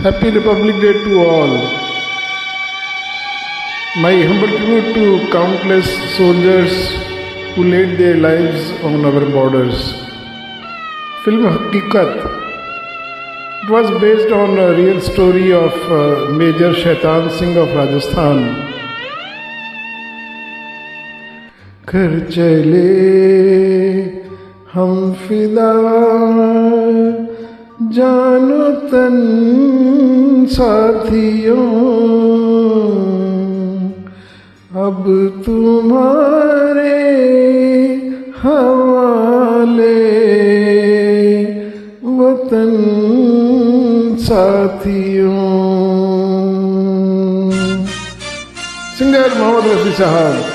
Happy Republic Day to all. My humble tribute to countless soldiers who laid their lives on our borders. Film Hakikat. It was based on a real story of Major Shaitan Singh of Rajasthan. कर चले हम फिदा जानो तन साथियों, अब तुम्हारे हवाले वतन साथियों। सिंगर मोहम्मद रफी साहब।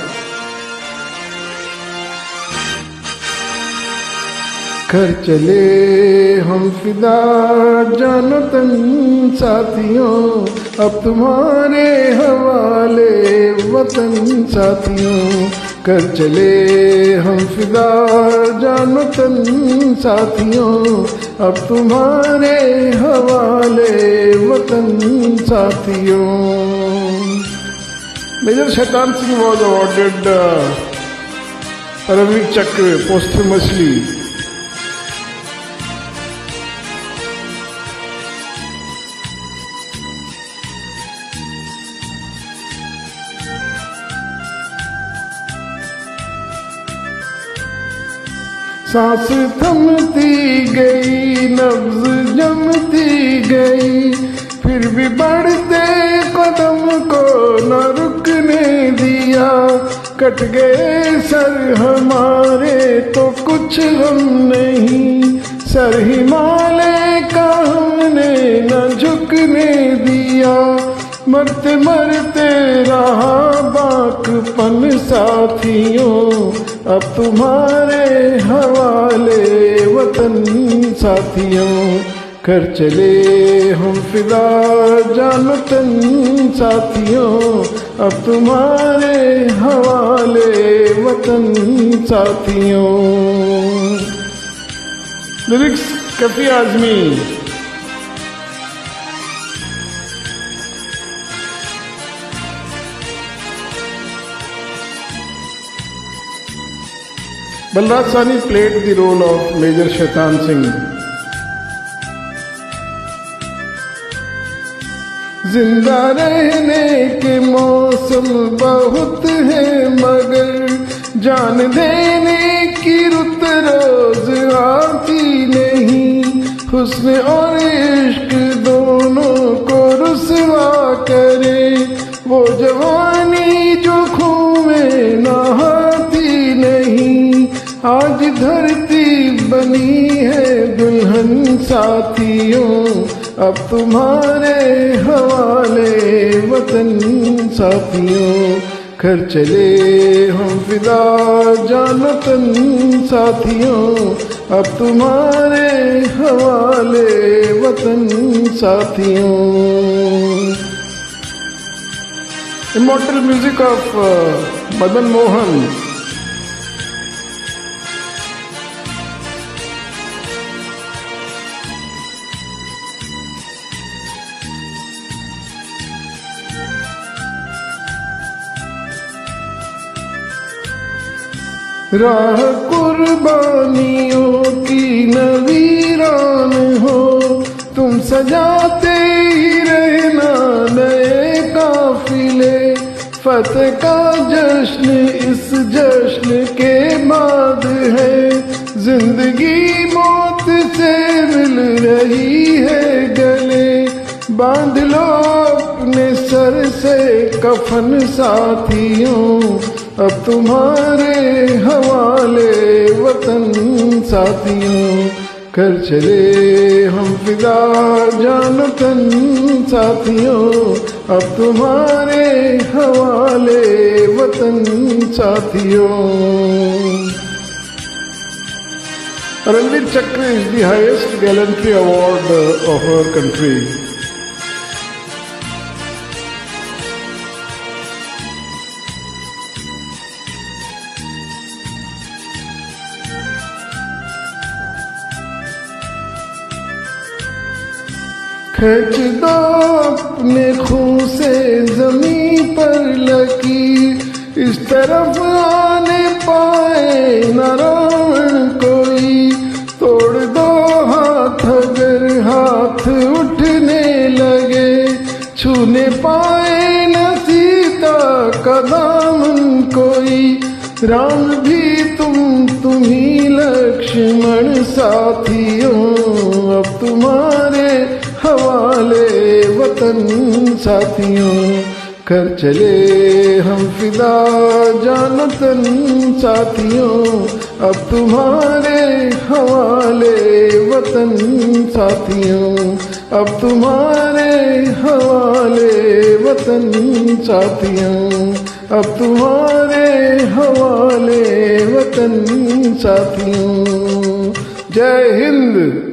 कर चले हम फिदा जानो तन साथियों, अब तुम्हारे हवाले वतन साथियों। कर चले हम फिदा जानो तन साथियों, अब तुम्हारे हवाले वतन साथियों। Major Shaitan Singh was awarded Paramveer Chakra posthumously. सांस थमती गई, नब्ज जमती गई, फिर भी बढ़ते कदम को न रुकने दिया। कट गए सर हमारे तो कुछ गम नहीं, सर हिमालय का हमने न झुकने दिया। मरते मरते रहा बाकपन साथियों, अब तुम्हारे हवाले वतन साथियों। कर चले हम फिदा जानो तन साथियों, अब तुम्हारे हवाले वतन साथियों। Lyrics coffee Azmi. Balraj Sahni played the role of Major Shaitan Singh. जिंदा रहने के मौसम बहुत है, मगर जान देने की रुत रोज आती नहीं। हुस्न और इश्क दोनों को रुसवा करे, वो जवानी जो खून में नहाती नहीं। आज धरती बनी है दुल्हन साथियों, अब तुम्हारे हवाले वतन साथियों। कर चले हम फिदा जानो तन साथियों, अब तुम्हारे हवाले वतन साथियों। Immortal music of Madan Mohan. राह कुर्बानियों की नवीरान हो, तुम सजाते ही रहना नए काफिले। फतेह का जश्न इस जश्न के बाद है, जिंदगी मौत से मिल रही है गले। बांध लो अपने सर से कफन साथियों, अब तुम्हारे हवाले वतन साथियों। कर चले हम फिदा जानो तन साथियों, अब तुम्हारे हवाले वतन साथियों। Paramveer Chakra is the highest gallantry award of our country. खींच दो अपने खून से जमीन पर लकीर, इस तरफ आने पाए न रावण कोई। तोड़ दो हाथ अगर हाथ उठने लगे, छूने पाए न सीता का दामन कोई। राम भी तुम ही लक्ष्मण साथियों, अब तुम्हारे हवाले वतन साथियों। कर चले हम फिदा जान तन साथियों, अब तुम्हारे हवाले वतन साथियों। अब तुम्हारे हवाले वतन साथियों, अब तुम्हारे हवाले वतन साथियों। जय हिंद।